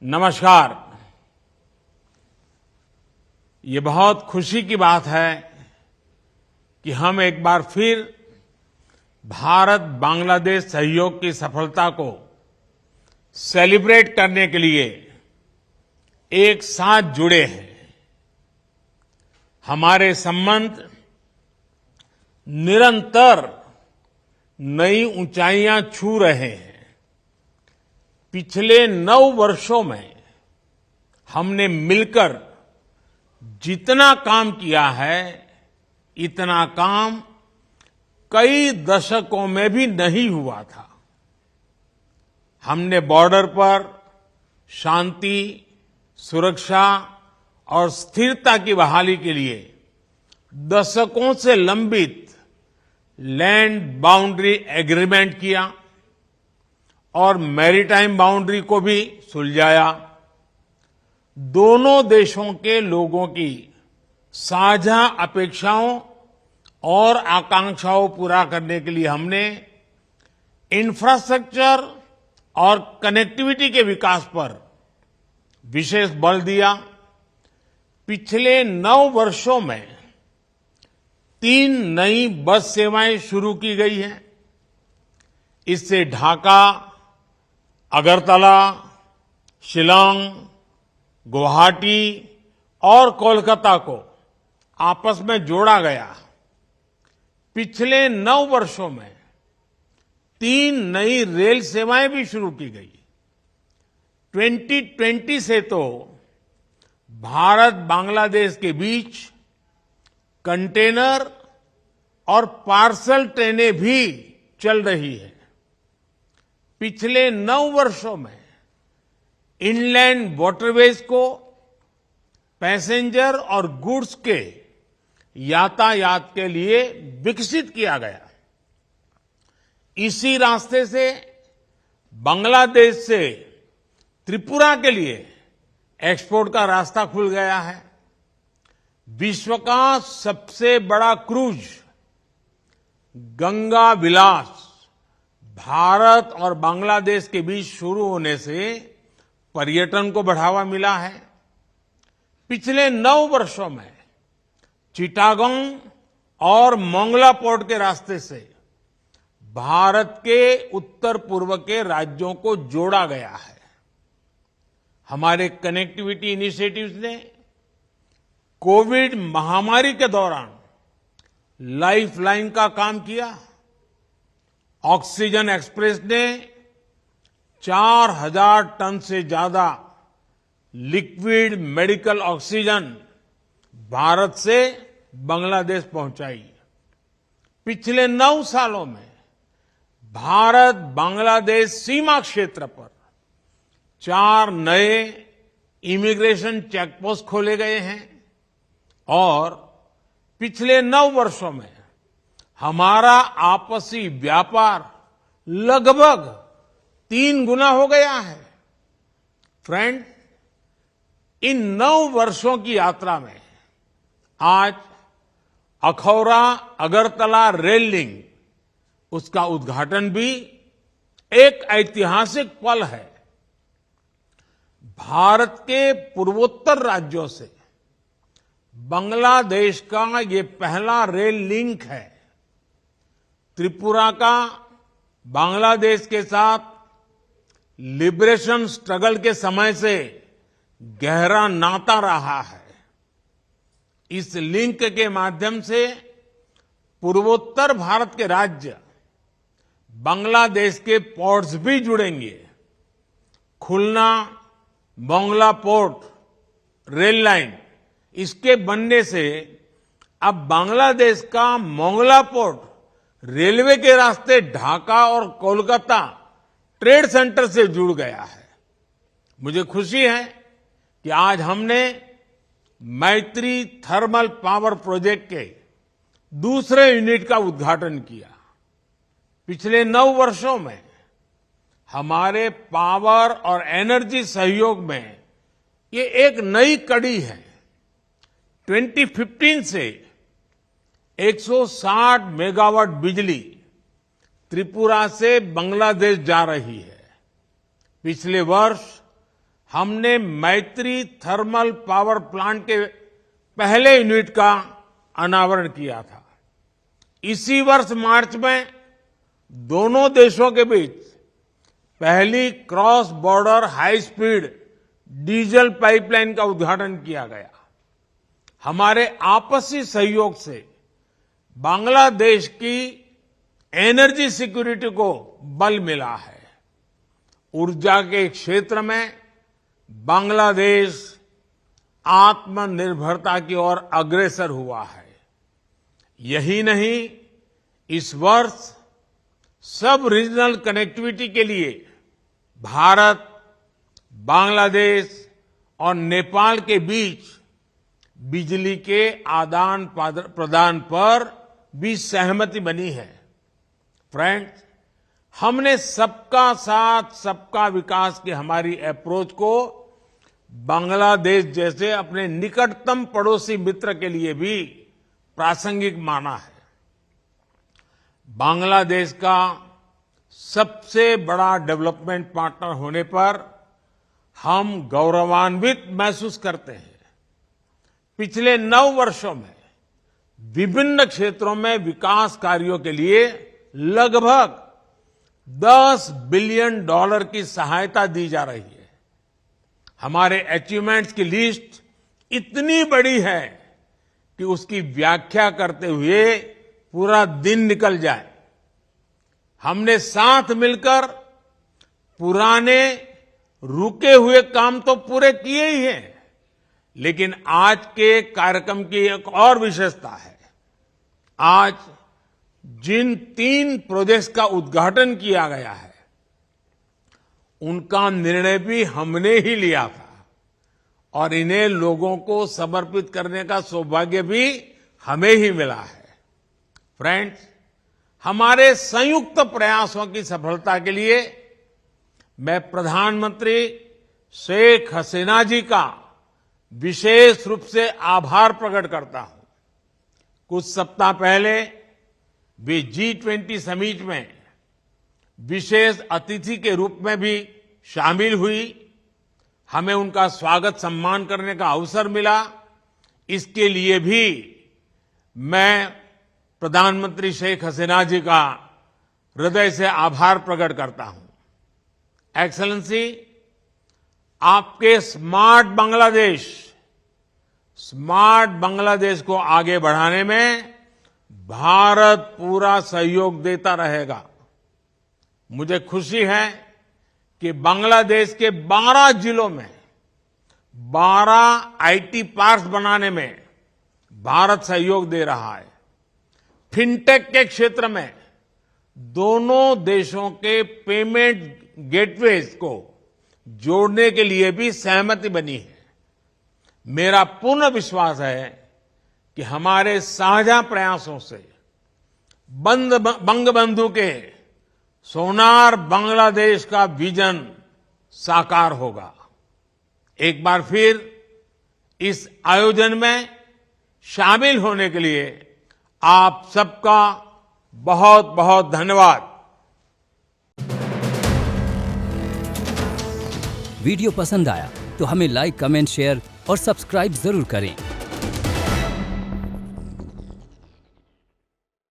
नमस्कार। ये बहुत खुशी की बात है कि हम एक बार फिर भारत बांग्लादेश सहयोग की सफलता को सेलिब्रेट करने के लिए एक साथ जुड़े हैं। हमारे संबंध निरंतर नई ऊंचाइयां छू रहे हैं। पिछले 9 वर्षों में हमने मिलकर जितना काम किया है, इतना काम कई दशकों में भी नहीं हुआ था। हमने बॉर्डर पर शांति, सुरक्षा और स्थिरता की बहाली के लिए दशकों से लंबित लैंड बाउंड्री एग्रीमेंट किया और मैरीटाइम बाउंड्री को भी सुलझाया। दोनों देशों के लोगों की साझा अपेक्षाओं और आकांक्षाओं पूरा करने के लिए हमने इंफ्रास्ट्रक्चर और कनेक्टिविटी के विकास पर विशेष बल दिया। पिछले 9 वर्षों में 3 नई बस सेवाएं शुरू की गई हैं। इससे ढाका, अगरतला, शिलांग, गुवाहाटी और कोलकाता को आपस में जोड़ा गया। पिछले 9 वर्षों में 3 नई रेल सेवाएं भी शुरू की गई। 2020 से तो भारत बांग्लादेश के बीच कंटेनर और पार्सल ट्रेनें भी चल रही है। पिछले 9 वर्षों में इनलैंड वाटरवेज को पैसेंजर और गुड्स के यातायात के लिए विकसित किया गया। इसी रास्ते से बांग्लादेश से त्रिपुरा के लिए एक्सपोर्ट का रास्ता खुल गया है। विश्व का सबसे बड़ा क्रूज गंगा विलास भारत और बांग्लादेश के बीच शुरू होने से पर्यटन को बढ़ावा मिला है। पिछले 9 वर्षों में चिटागोंग और मोंगला पोर्ट के रास्ते से भारत के उत्तर पूर्व के राज्यों को जोड़ा गया है। हमारे कनेक्टिविटी इनिशिएटिव्स ने कोविड महामारी के दौरान लाइफलाइन का काम किया। ऑक्सीजन एक्सप्रेस ने 4000 टन से ज्यादा लिक्विड मेडिकल ऑक्सीजन भारत से बांग्लादेश पहुंचाई। पिछले 9 सालों में भारत बांग्लादेश सीमा क्षेत्र पर 4 नए इमिग्रेशन चेकपोस्ट खोले गए हैं और पिछले 9 वर्षों में हमारा आपसी व्यापार लगभग 3 गुना हो गया है। फ्रेंड, इन 9 वर्षों की यात्रा में आज अखौरा अगरतला रेल लिंक, उसका उद्घाटन भी एक ऐतिहासिक पल है। भारत के पूर्वोत्तर राज्यों से बांग्लादेश का ये पहला रेल लिंक है। त्रिपुरा का बांग्लादेश के साथ लिबरेशन स्ट्रगल के समय से गहरा नाता रहा है। इस लिंक के माध्यम से पूर्वोत्तर भारत के राज्य बांग्लादेश के पोर्ट्स भी जुड़ेंगे। खुलना मोंगला पोर्ट रेल लाइन, इसके बनने से अब बांग्लादेश का मोंगला पोर्ट रेलवे के रास्ते ढाका और कोलकाता ट्रेड सेंटर से जुड़ गया है। मुझे खुशी है कि आज हमने मैत्री थर्मल पावर प्रोजेक्ट के दूसरे यूनिट का उद्घाटन किया। पिछले 9 वर्षों में हमारे पावर और एनर्जी सहयोग में ये एक नई कड़ी है। 2015 से 160 मेगावाट बिजली त्रिपुरा से बांग्लादेश जा रही है। पिछले वर्ष हमने मैत्री थर्मल पावर प्लांट के पहले यूनिट का अनावरण किया था। इसी वर्ष मार्च में दोनों देशों के बीच पहली cross border high speed diesel pipeline का उद्घाटन किया गया। हमारे आपसी सहयोग से बांग्लादेश की एनर्जी सिक्योरिटी को बल मिला है। ऊर्जा के क्षेत्र में बांग्लादेश आत्मनिर्भरता की ओर अग्रसर हुआ है। यही नहीं, इस वर्ष सब रीजनल कनेक्टिविटी के लिए भारत, बांग्लादेश और नेपाल के बीच बिजली के आदान प्रदान पर भी सहमति बनी है। फ्रेंड्स, हमने सबका साथ सबका विकास की हमारी अप्रोच को बांग्लादेश जैसे अपने निकटतम पड़ोसी मित्र के लिए भी प्रासंगिक माना है। बांग्लादेश का सबसे बड़ा डेवलपमेंट पार्टनर होने पर हम गौरवान्वित महसूस करते हैं। पिछले 9 वर्षों में विभिन्न क्षेत्रों में विकास कार्यों के लिए लगभग $10 बिलियन की सहायता दी जा रही है। हमारे अचीवमेंट्स की लिस्ट इतनी बड़ी है कि उसकी व्याख्या करते हुए पूरा दिन निकल जाए। हमने साथ मिलकर पुराने रुके हुए काम तो पूरे किए ही हैं, लेकिन आज के कार्यक्रम की एक और विशेषता है। आज जिन 3 प्रोजेक्ट्स का उद्घाटन किया गया है, उनका निर्णय भी हमने ही लिया था और इन्हें लोगों को समर्पित करने का सौभाग्य भी हमें ही मिला है। फ्रेंड्स, हमारे संयुक्त प्रयासों की सफलता के लिए मैं प्रधानमंत्री शेख हसीना जी का विशेष रूप से आभार प्रकट करता हूं। कुछ सप्ताह पहले वे G20 समिट में विशेष अतिथि के रूप में भी शामिल हुई। हमें उनका स्वागत सम्मान करने का अवसर मिला। इसके लिए भी मैं प्रधानमंत्री शेख हसीना जी का हृदय से आभार प्रकट करता हूं। एक्सेलेंसी, आपके स्मार्ट बांग्लादेश को आगे बढ़ाने में भारत पूरा सहयोग देता रहेगा। मुझे खुशी है कि बांग्लादेश के 12 जिलों में 12 आईटी पार्क्स बनाने में भारत सहयोग दे रहा है। फिनटेक के क्षेत्र में दोनों देशों के पेमेंट गेटवेज को जोड़ने के लिए भी सहमति बनी है। मेरा पूर्ण विश्वास है कि हमारे साझा प्रयासों से बंगबंधु के सोनार बांग्लादेश का विजन साकार होगा। एक बार फिर इस आयोजन में शामिल होने के लिए आप सबका बहुत बहुत धन्यवाद। वीडियो पसंद आया तो हमें लाइक, कमेंट, शेयर और सब्सक्राइब जरूर करें।